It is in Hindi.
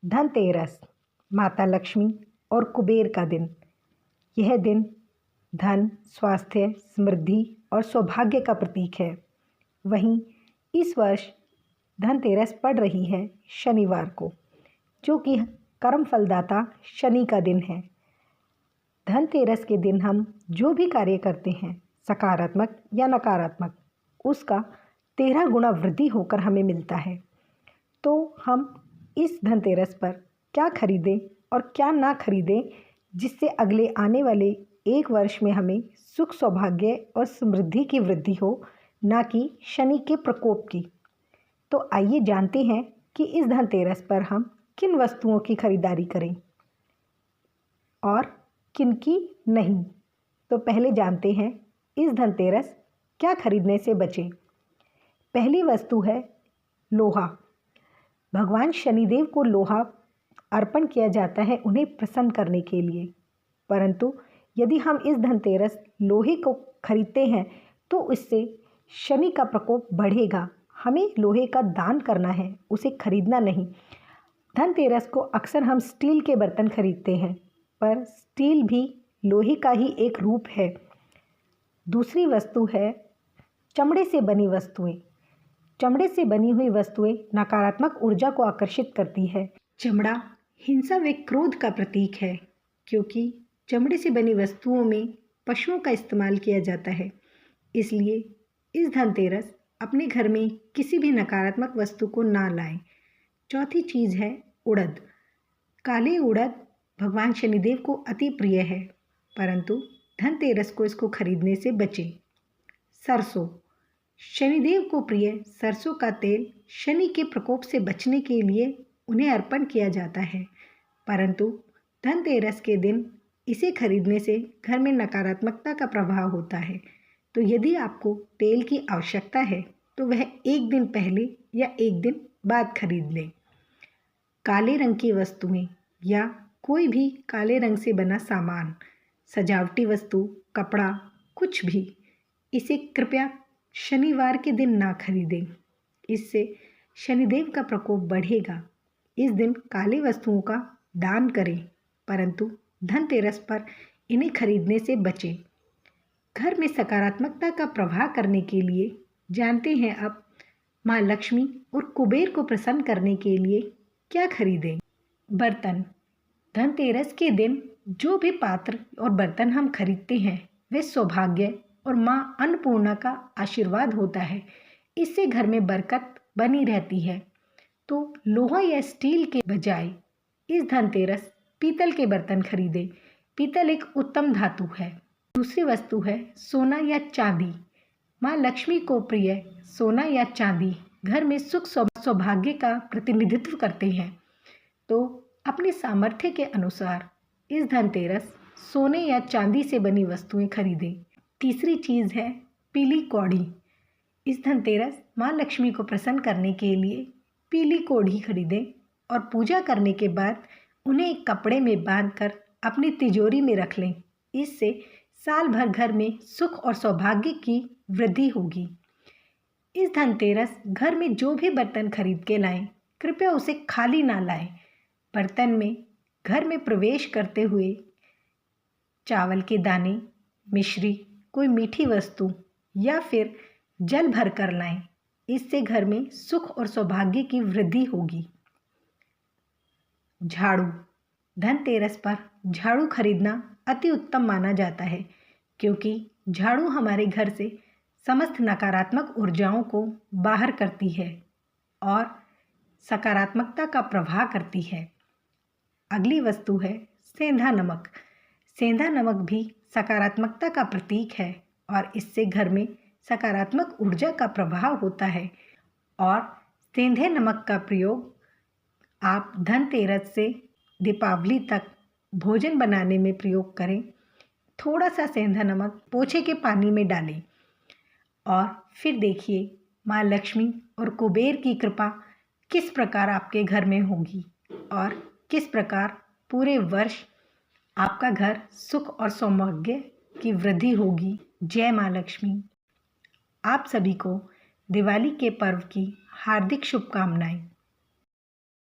धनतेरस, माता लक्ष्मी और कुबेर का दिन। यह दिन धन, स्वास्थ्य, समृद्धि और सौभाग्य का प्रतीक है। वहीं इस वर्ष धनतेरस पड़ रही है शनिवार को, जो कि कर्म फलदाता शनि का दिन है। धनतेरस के दिन हम जो भी कार्य करते हैं, सकारात्मक या नकारात्मक, उसका 13 गुना वृद्धि होकर हमें मिलता है। तो हम इस धनतेरस पर क्या खरीदें और क्या ना खरीदें, जिससे अगले आने वाले एक वर्ष में हमें सुख, सौभाग्य और समृद्धि की वृद्धि हो, ना कि शनि के प्रकोप की। तो आइए जानते हैं कि इस धनतेरस पर हम किन वस्तुओं की खरीदारी करें और किन की नहीं। तो पहले जानते हैं इस धनतेरस क्या खरीदने से बचें। पहली वस्तु है लोहा। भगवान शनिदेव को लोहा अर्पण किया जाता है उन्हें प्रसन्न करने के लिए। परंतु यदि हम इस धनतेरस लोहे को खरीदते हैं तो इससे शनि का प्रकोप बढ़ेगा। हमें लोहे का दान करना है, उसे खरीदना नहीं। धनतेरस को अक्सर हम स्टील के बर्तन खरीदते हैं, पर स्टील भी लोहे का ही एक रूप है। दूसरी वस्तु है चमड़े से बनी वस्तुएं। चमड़े से बनी हुई वस्तुएं नकारात्मक ऊर्जा को आकर्षित करती है। चमड़ा हिंसा व क्रोध का प्रतीक है, क्योंकि चमड़े से बनी वस्तुओं में पशुओं का इस्तेमाल किया जाता है। इसलिए इस धनतेरस अपने घर में किसी भी नकारात्मक वस्तु को ना लाएं। चौथी चीज़ है उड़द। काले उड़द भगवान शनिदेव को अति प्रिय है, परंतु धनतेरस को इसको खरीदने से बचें। सरसों, शनिदेव को प्रिय सरसों का तेल शनि के प्रकोप से बचने के लिए उन्हें अर्पण किया जाता है, परंतु धनतेरस के दिन इसे खरीदने से घर में नकारात्मकता का प्रभाव होता है। तो यदि आपको तेल की आवश्यकता है तो वह एक दिन पहले या एक दिन बाद खरीद लें। काले रंग की वस्तुएं या कोई भी काले रंग से बना सामान, सजावटी वस्तु, कपड़ा, कुछ भी, इसे कृपया शनिवार के दिन ना खरीदें। इससे शनिदेव का प्रकोप बढ़ेगा। इस दिन काले वस्तुओं का दान करें, परंतु धनतेरस पर इन्हें खरीदने से बचें। घर में सकारात्मकता का प्रवाह करने के लिए जानते हैं अब माँ लक्ष्मी और कुबेर को प्रसन्न करने के लिए क्या खरीदें। बर्तन। धनतेरस के दिन जो भी पात्र और बर्तन हम खरीदते हैं वे सौभाग्य और माँ अन्नपूर्णा का आशीर्वाद होता है। इससे घर में बरकत बनी रहती है। तो लोहा या स्टील के बजाय इस धनतेरस पीतल के बर्तन खरीदें। पीतल एक उत्तम धातु है। दूसरी वस्तु है सोना या चांदी। माँ लक्ष्मी को प्रिय सोना या चांदी घर में सुख, सौभाग्य का प्रतिनिधित्व करते हैं। तो अपने सामर्थ्य के अनुसार इस धनतेरस सोने या चांदी से बनी वस्तुएं खरीदें। तीसरी चीज़ है पीली कौड़ी। इस धनतेरस माँ लक्ष्मी को प्रसन्न करने के लिए पीली कौड़ी खरीदें और पूजा करने के बाद उन्हें एक कपड़े में बांधकर अपनी तिजोरी में रख लें। इससे साल भर घर में सुख और सौभाग्य की वृद्धि होगी। इस धनतेरस घर में जो भी बर्तन खरीद के लाएं, कृपया उसे खाली ना लाएं। बर्तन में घर में प्रवेश करते हुए चावल के दाने, मिश्री, कोई मीठी वस्तु या फिर जल भर कर लाएं। इससे घर में सुख और सौभाग्य की वृद्धि होगी। झाड़ू। धनतेरस पर झाड़ू खरीदना अति उत्तम माना जाता है, क्योंकि झाड़ू हमारे घर से समस्त नकारात्मक ऊर्जाओं को बाहर करती है और सकारात्मकता का प्रवाह करती है। अगली वस्तु है सेंधा नमक। सेंधा नमक भी सकारात्मकता का प्रतीक है और इससे घर में सकारात्मक ऊर्जा का प्रभाव होता है। और सेंधे नमक का प्रयोग आप धनतेरस से दीपावली तक भोजन बनाने में प्रयोग करें। थोड़ा सा सेंधा नमक पोछे के पानी में डालें और फिर देखिए माँ लक्ष्मी और कुबेर की कृपा किस प्रकार आपके घर में होगी और किस प्रकार पूरे वर्ष आपका घर सुख और सौभाग्य की वृद्धि होगी। जय माँ लक्ष्मी। आप सभी को दिवाली के पर्व की हार्दिक शुभकामनाएं।